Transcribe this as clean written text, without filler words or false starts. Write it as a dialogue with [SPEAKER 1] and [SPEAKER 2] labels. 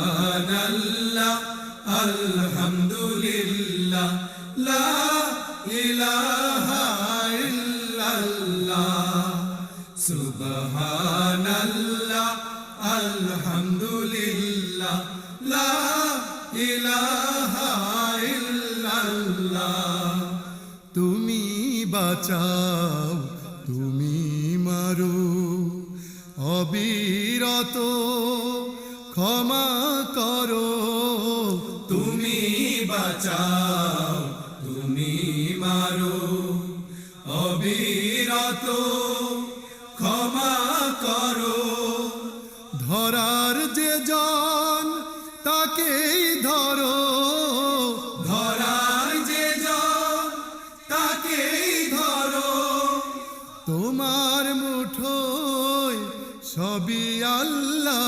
[SPEAKER 1] সুবহানাল্লাহ আলহামদুলিল্লাহ লা ইলাহা ইল্লাল্লাহ সুবহানাল্লাহ আলহামদুলিল্লাহ লা ইলাহা ইল্লাল্লাহ। তুমি বাঁচাও তুমি মারো অবিরত ক্ষমা করো। তুমি বাঁচাও তুমি মারো অবিরত ক্ষমা করো। ধরার যে জন তাকেই ধরো, ধরার যে জন তাকেই ধরো। তোমার মুঠোয় সবই আল্লাহ।